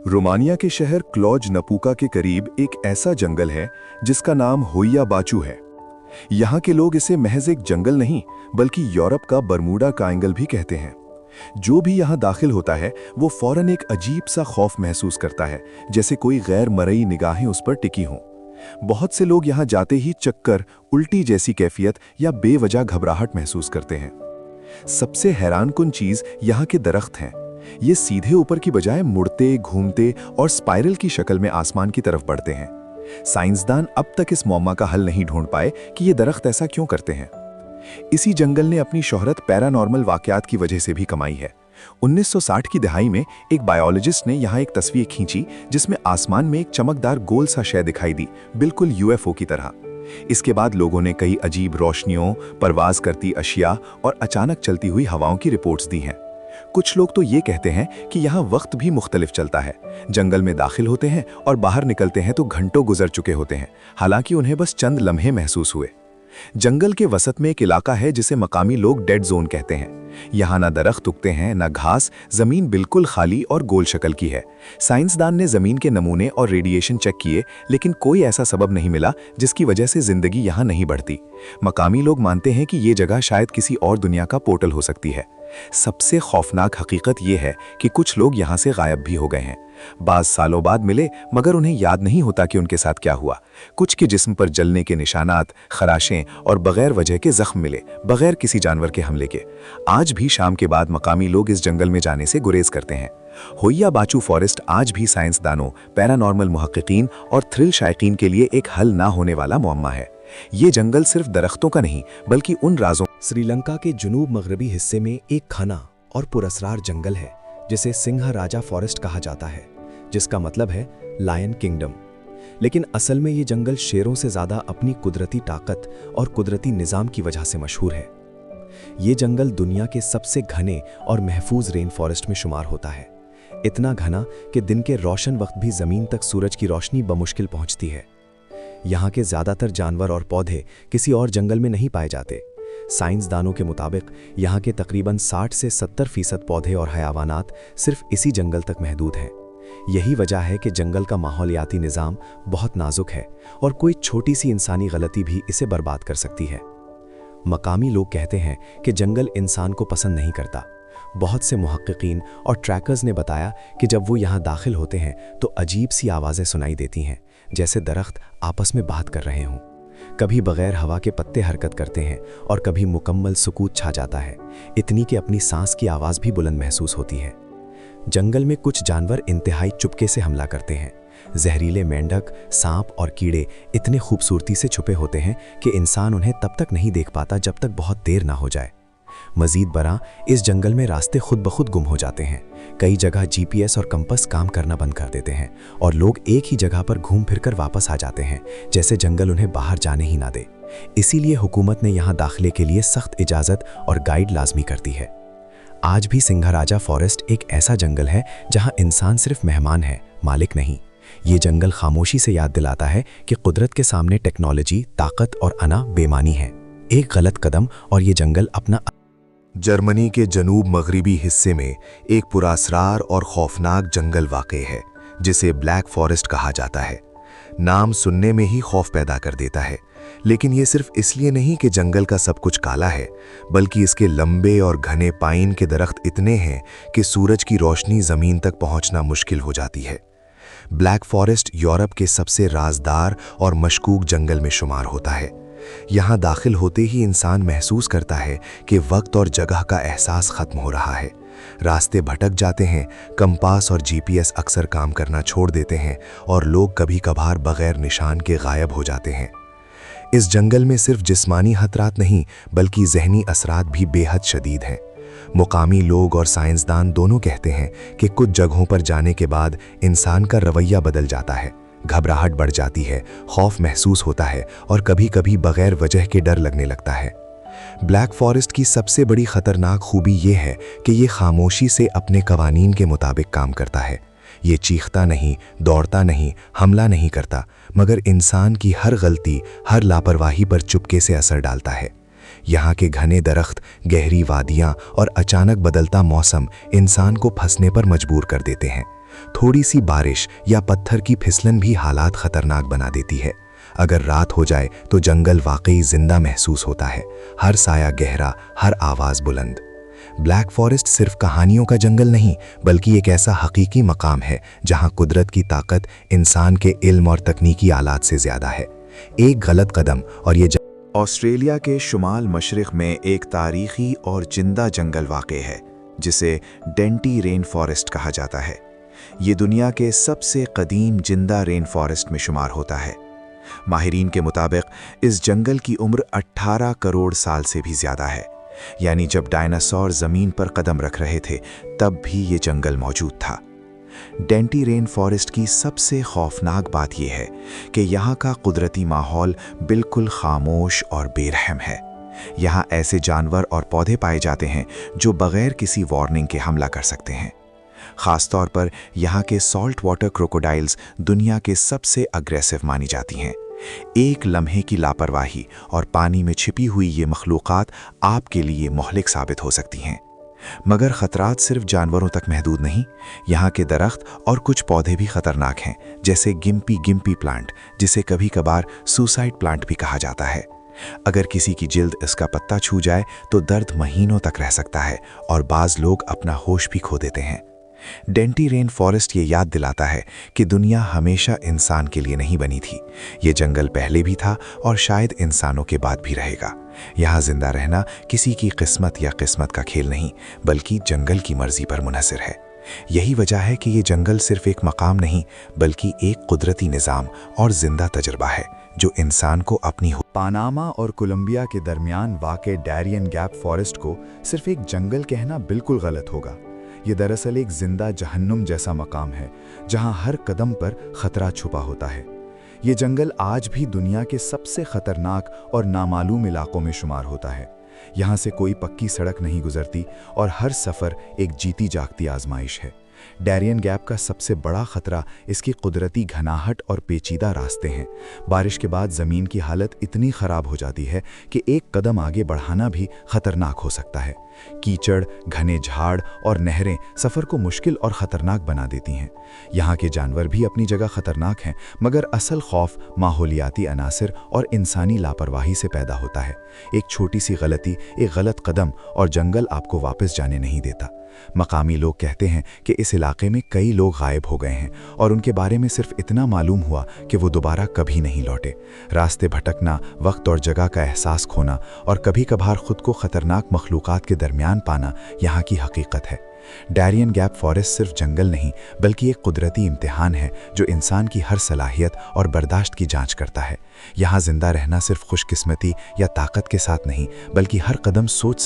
Romania के शहर clause नपूका के करीब एक ऐसा जंगल है जिसका नाम होइया बाचू है। यहाँ के लोग इसे महज एक जंगल नहीं बल्कि यूरोप का बरमूडा ट्रायंगल भी कहते हैं। जो भी यहाँ दाखिल होता है वो फौरन एक अजीब सा खौफ महसूस करता है, जैसे कोई गैर मरई निगाहें उस पर टिकी हों। बहुत से लोग यहाँ जाते ही चक्कर, उल्टी जैसी कैफियत या बेवजह घबराहट महसूस करते हैं। सबसे हैरानकुन चीज यहाँ के दरख्त हैं। ये सीधे ऊपर की बजाय मुड़ते, घूमते और स्पाइरल की शक्ल में आसमान की तरफ बढ़ते हैं। साइंसदान अब तक इस मौमा का हल नहीं ढूंढ पाए कि ये दरख्त ऐसा क्यों करते हैं। इसी जंगल ने अपनी शोहरत पैरानॉर्मल वाकयात की वजह से भी कमाई है। 1960 की दहाई में एक बायोलॉजिस्ट ने यहाँ एक तस्वीर खींची जिसमें आसमान में एक चमकदार गोल सा शय दिखाई दी, बिल्कुल यूएफओ की तरह। इसके बाद लोगों ने कई अजीब रोशनियों, परवाज करती अशिया और अचानक चलती हुई हवाओं की रिपोर्ट्स दी हैं। कुछ लोग तो ये कहते हैं कि यहाँ वक्त भी मुख्तलिफ चलता है। जंगल में दाखिल होते हैं और बाहर निकलते हैं तो घंटों गुजर चुके होते हैं, हालांकि उन्हें बस चंद लम्हे महसूस हुए। जंगल के वसत में एक इलाका है जिसे मकामी लोग डेड जोन कहते हैं। यहाँ ना दरख्त उगते हैं, ना घास, जमीन बिल्कुल खाली और गोल शक्ल की है। साइंसदान ने जमीन के नमूने और रेडिएशन चेक किए, लेकिन कोई ऐसा सबब नहीं मिला जिसकी वजह से जिंदगी यहाँ नहीं बढ़ती। मकामी लोग मानते हैं कि ये जगह शायद किसी और दुनिया का पोर्टल हो सकती है। सबसे खौफनाक हकीकत यह है कि कुछ लोग यहाँ से गायब भी हो गए हैं। बाज़ सालों बाद मिले, मगर उन्हें याद नहीं होता कि उनके साथ क्या हुआ। कुछ के जिस्म पर जलने के निशानात, खराशें और बगैर वजह के जख्म मिले, बगैर किसी जानवर के हमले के। आज भी शाम के बाद मकामी लोग इस जंगल में जाने से गुरेज करते हैं। होइया बाचू फॉरेस्ट आज भी साइंसदानों, पैरानॉर्मल मुहक्किकीन और थ्रिल शायकीन के लिए एक हल ना होने वाला मुअम्मा है। ये जंगल सिर्फ दरख्तों का नहीं बल्कि उन राजों। श्रीलंका के जनूब मगरबी हिस्से में एक घना और पुरअसरार जंगल है जिसे सिंह राजा फॉरेस्ट कहा जाता है, जिसका मतलब है लायन किंगडम। लेकिन असल में ये जंगल शेरों से ज्यादा अपनी कुदरती ताकत और कुदरती निज़ाम की वजह से मशहूर है। ये जंगल दुनिया के सबसे घने और महफूज रेन फॉरेस्ट में शुमार होता है। इतना घना कि दिन के रोशन वक्त भी जमीन तक सूरज की रोशनी बमुश्किल पहुंचती है। यहाँ के ज्यादातर जानवर और पौधे किसी और जंगल में नहीं पाए जाते। साइंसदानों के मुताबिक यहाँ के तकरीबन 60 से 70% पौधे और हयावानात सिर्फ इसी जंगल तक महदूद हैं। यही वजह है कि जंगल का माहौलियाती निज़ाम बहुत नाजुक है और कोई छोटी सी इंसानी गलती भी इसे बर्बाद कर सकती है। मकामी लोग कहते हैं कि जंगल इंसान को पसंद नहीं करता। बहुत से मुहक्किकीन और ट्रैकर्स ने बताया कि जब वो यहाँ दाखिल होते हैं तो अजीब सी आवाज़ें सुनाई देती हैं, जैसे दरख्त आपस में बात कर रहे हों। कभी बगैर हवा के पत्ते हरकत करते हैं और कभी मुकम्मल सुकूत छा जाता है, इतनी कि अपनी सांस की आवाज़ भी बुलंद महसूस होती है। जंगल में कुछ जानवर इंतहाई चुपके से हमला करते हैं। जहरीले मेंढक, सांप और कीड़े इतने खूबसूरती से छुपे होते हैं कि इंसान उन्हें तब तक नहीं देख पाता जब तक बहुत देर ना हो जाए। मजीद बरा, इस जंगल में रास्ते खुद ब खुद गुम हो जाते हैं। कई जगह जीपीएस और कंपास काम करना बंद कर देते हैं और लोग एक ही जगह पर घूम फिर कर वापस आ जाते हैं, जैसे जंगल उन्हें बाहर जाने ही ना दे। इसीलिए हुकूमत ने यहाँ दाखिले के लिए सख्त इजाज़त और गाइड लाजमी करती है। आज भी सिंघराजा फॉरेस्ट एक ऐसा जंगल है जहाँ इंसान सिर्फ मेहमान है, मालिक नहीं। ये जंगल खामोशी से याद दिलाता है कि कुदरत के सामने टेक्नोलॉजी, ताकत और अना बेमानी है। एक गलत कदम और ये जंगल अपना। जर्मनी के जनूब मगरिबी हिस्से में एक पुरअसरार और खौफनाक जंगल वाक़ है जिसे ब्लैक फॉरेस्ट कहा जाता है। नाम सुनने में ही खौफ पैदा कर देता है, लेकिन ये सिर्फ इसलिए नहीं कि जंगल का सब कुछ काला है, बल्कि इसके लंबे और घने पाइन के दरख्त इतने हैं कि सूरज की रोशनी ज़मीन तक पहुंचना मुश्किल हो जाती है। ब्लैक फॉरेस्ट यूरोप के सबसे राजदार और मशकूक जंगल में शुमार होता है। यहाँ दाखिल होते ही इंसान महसूस करता है कि वक्त और जगह का एहसास ख़त्म हो रहा है। रास्ते भटक जाते हैं, कंपास और जीपीएस अक्सर काम करना छोड़ देते हैं और लोग कभी कभार बग़ैर निशान के गायब हो जाते हैं। इस जंगल में सिर्फ जिस्मानी खतरात नहीं बल्कि जहनी असरात भी बेहद शदीद हैं। मुकामी लोग और साइंसदान दोनों कहते हैं कि कुछ जगहों पर जाने के बाद इंसान का रवैया बदल जाता है, घबराहट बढ़ जाती है, खौफ महसूस होता है और कभी कभी बगैर वजह के डर लगने लगता है। ब्लैक फॉरेस्ट की सबसे बड़ी खतरनाक खूबी ये है कि ये खामोशी से अपने कवानीन के मुताबिक काम करता है। ये चीखता नहीं, दौड़ता नहीं, हमला नहीं करता, मगर इंसान की हर गलती, हर लापरवाही पर चुपके से असर डालता है। यहाँ के घने दरख्त, गहरी वादियाँ और अचानक बदलता मौसम इंसान को फंसने पर मजबूर कर देते हैं। थोड़ी सी बारिश या पत्थर की फिसलन भी हालात खतरनाक बना देती है। अगर रात हो जाए तो जंगल वाकई जिंदा महसूस होता है, हर साया गहरा, हर आवाज बुलंद। ब्लैक फॉरेस्ट सिर्फ कहानियों का जंगल नहीं, बल्कि एक ऐसा हकीकी मकाम है जहां कुदरत की ताकत इंसान के इल्म और तकनीकी आलात से ज्यादा है। एक गलत कदम और ये ऑस्ट्रेलिया के शुमाल मशरिक में एक तारीखी और जिंदा जंगल वाक़े है जिसे डेंटी रेन फॉरेस्ट कहा जाता है। ये दुनिया के सबसे कदीम जिंदा रेन फॉरेस्ट में शुमार होता है। माहिरीन के मुताबिक इस जंगल की उम्र 18 करोड़ साल से भी ज़्यादा है, यानी जब डायनासोर ज़मीन पर कदम रख रहे थे तब भी ये जंगल मौजूद था। डेंटी रेन फॉरेस्ट की सबसे खौफनाक बात यह है कि यहाँ का कुदरती माहौल बिल्कुल खामोश और बेरहम है। यहाँ ऐसे जानवर और पौधे पाए जाते हैं जो बगैर किसी वार्निंग के हमला कर सकते हैं। ख़ास तौर पर यहाँ के सॉल्ट वाटर क्रोकोडाइल्स दुनिया के सबसे अग्रेसिव मानी जाती हैं। एक लम्हे की लापरवाही और पानी में छिपी हुई ये मखलूक़ात आपके लिए मोहलिक साबित हो सकती हैं। मगर ख़तरात सिर्फ जानवरों तक महदूद नहीं, यहाँ के दरख्त और कुछ पौधे भी ख़तरनाक हैं, जैसे गिम्पी प्लांट, जिसे कभी कभार सुसाइड प्लांट भी कहा जाता है। अगर किसी की जिल्द इसका पत्ता छू जाए तो दर्द महीनों तक रह सकता है और बाज़ लोग अपना होश भी खो देते हैं। डेंटी रेन फॉरेस्ट ये याद दिलाता है कि दुनिया हमेशा इंसान के लिए नहीं बनी थी। ये जंगल पहले भी था और शायद इंसानों के बाद भी रहेगा। यहाँ जिंदा रहना किसी की किस्मत या किस्मत का खेल नहीं, बल्कि जंगल की मर्जी पर मुनहसर है। यही वजह है कि ये जंगल सिर्फ एक मकाम नहीं, बल्कि एक कुदरती निज़ाम और जिंदा तजुर्बा है जो इंसान को अपनी पानामा और कोलंबिया के दरमियान वाक़े डैरियन गैप फॉरेस्ट को सिर्फ एक जंगल कहना बिल्कुल गलत होगा। ये दरअसल एक जिंदा जहन्नुम जैसा मकाम है जहां हर कदम पर खतरा छुपा होता है। ये जंगल आज भी दुनिया के सबसे खतरनाक और नामालूम इलाकों में शुमार होता है। यहाँ से कोई पक्की सड़क नहीं गुजरती और हर सफ़र एक जीती जागती आजमाइश है। डैरियन गैप का सबसे बड़ा खतरा इसकी कुदरती घनाहट और पेचीदा रास्ते हैं। बारिश के बाद ज़मीन की हालत इतनी ख़राब हो जाती है कि एक कदम आगे बढ़ाना भी ख़तरनाक हो सकता है। कीचड़, घने झाड़ और नहरें सफ़र को मुश्किल और ख़तरनाक बना देती हैं। यहाँ के जानवर भी अपनी जगह ख़तरनाक हैं, मगर असल खौफ माहौलियाती अनासर और इंसानी लापरवाही से पैदा होता है। एक छोटी सी गलती, एक गलत कदम और जंगल आपको वापस जाने नहीं देता। मकामी लोग कहते हैं कि इस इलाके में कई लोग गायब हो गए हैं और उनके बारे में सिर्फ इतना मालूम हुआ कि वो दोबारा कभी नहीं लौटे। रास्ते भटकना, वक्त और जगह का एहसास खोना और कभी कभार खुद को खतरनाक मखलूक़ात के दरमियान पाना यहाँ की हकीकत है। डैरियन गैप फॉरेस्ट सिर्फ जंगल नहीं, बल्कि एक कुदरती इम्तिहान है जो इंसान की हर सलाहियत और बर्दाश्त की जांच करता है। यहाँ जिंदा रहना सिर्फ खुशकिस्मती या ताकत के साथ नहीं, बल्कि हर कदम सोच